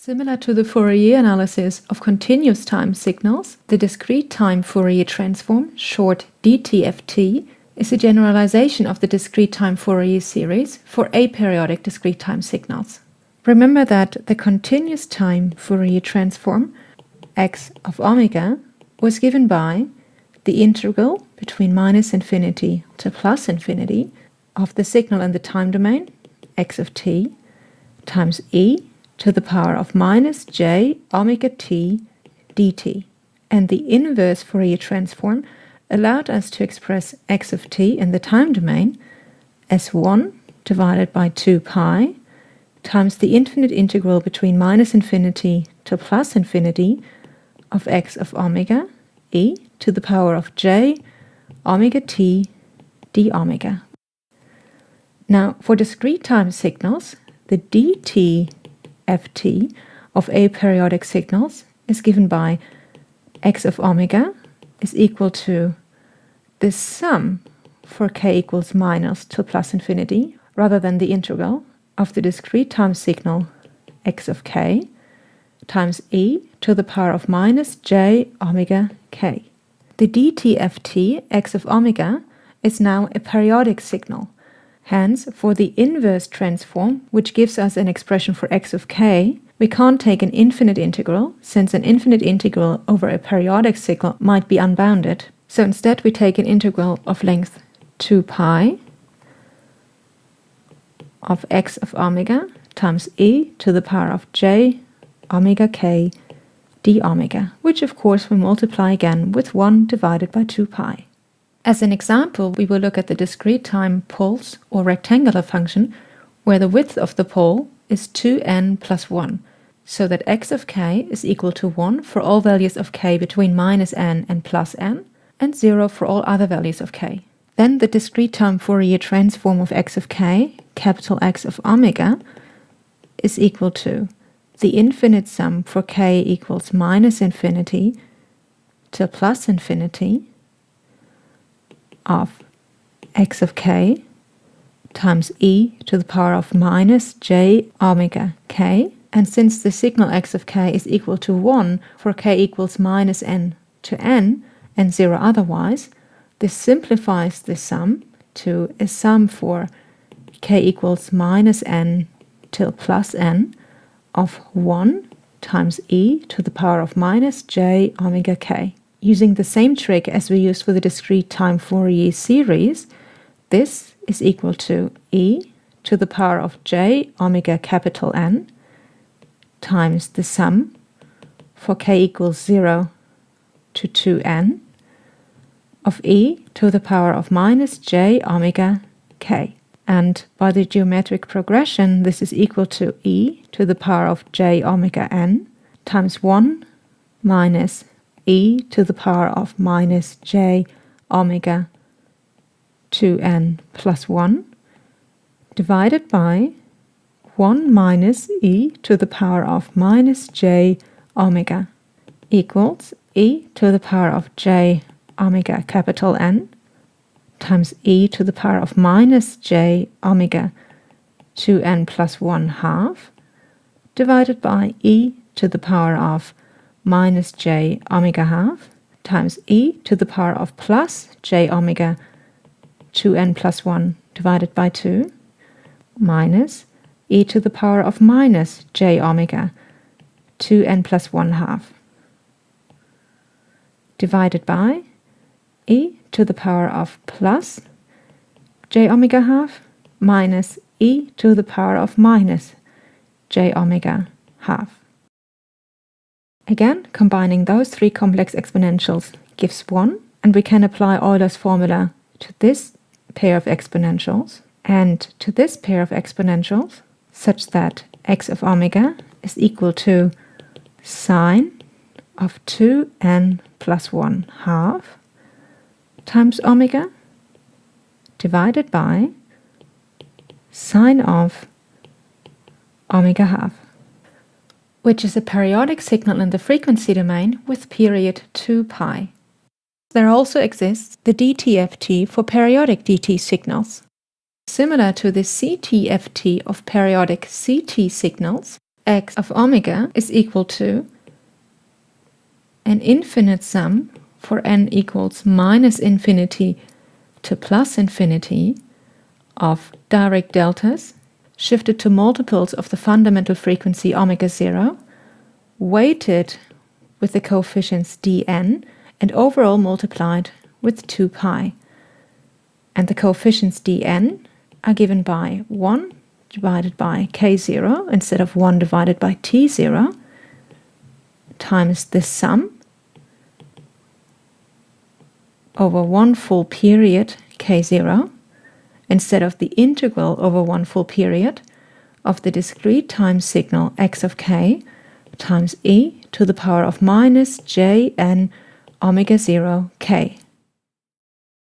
Similar to the Fourier analysis of continuous time signals, the discrete time Fourier transform, short Dtft, is a generalization of the discrete time Fourier series for aperiodic discrete time signals. Remember that the continuous time Fourier transform, x of omega, was given by the integral between minus infinity to plus infinity of the signal in the time domain, x of t, times e to the power of minus j omega t dt. And the inverse Fourier transform allowed us to express x of t in the time domain as 1 divided by 2 pi times the infinite integral between minus infinity to plus infinity of x of omega e to the power of j omega t d omega. Now, for discrete time signals, the Dtft of aperiodic signals is given by x of omega is equal to the sum for k equals minus to plus infinity, rather than the integral, of the discrete time signal x of k times e to the power of minus j omega k. The Dtft x of omega is now a periodic signal. Hence, for the inverse transform, which gives us an expression for x of k, we can't take an infinite integral, since an infinite integral over a periodic signal might be unbounded. So instead we take an integral of length 2 pi of x of omega times e to the power of j omega k d omega, which of course we multiply again with 1 divided by 2 pi. As an example, we will look at the discrete time pulse or rectangular function where the width of the pole is 2n plus 1, so that x of k is equal to 1 for all values of k between minus n and plus n, and 0 for all other values of k. Then the discrete time Fourier transform of x of k, capital X of omega, is equal to the infinite sum for k equals minus infinity to plus infinity of x of k times e to the power of minus j omega k. And since the signal x of k is equal to 1 for k equals minus n to n and 0 otherwise, this simplifies the sum to a sum for k equals minus n till plus n of 1 times e to the power of minus j omega k. Using the same trick as we used for the discrete time Fourier series, this is equal to e to the power of j omega capital N times the sum for k equals 0 to 2n of e to the power of minus j omega k. And by the geometric progression, this is equal to e to the power of j omega n times 1 minus e to the power of minus j omega 2n plus 1 divided by 1 minus e to the power of minus j omega equals e to the power of j omega capital N times e to the power of minus j omega 2n plus 1 half divided by e to the power of minus j omega half times e to the power of plus j omega 2n plus 1 divided by 2 minus e to the power of minus j omega 2n plus 1 half divided by e to the power of plus j omega half minus e to the power of minus j omega half. Again, combining those three complex exponentials gives 1, and we can apply Euler's formula to this pair of exponentials and to this pair of exponentials, such that x of omega is equal to sine of 2n plus 1 half times omega divided by sine of omega half, which is a periodic signal in the frequency domain with period 2 pi. There also exists the Dtft for periodic dt signals. Similar to the Ctft of periodic Ct signals, x of omega is equal to an infinite sum for n equals minus infinity to plus infinity of direct deltas shifted to multiples of the fundamental frequency omega 0, weighted with the coefficients dn, and overall multiplied with 2 pi. And the coefficients dn are given by 1 divided by k0 instead of 1 divided by t0 times the sum over one full period k0 instead of the integral over one full period of the discrete time signal x of k times e to the power of minus j n omega 0 k.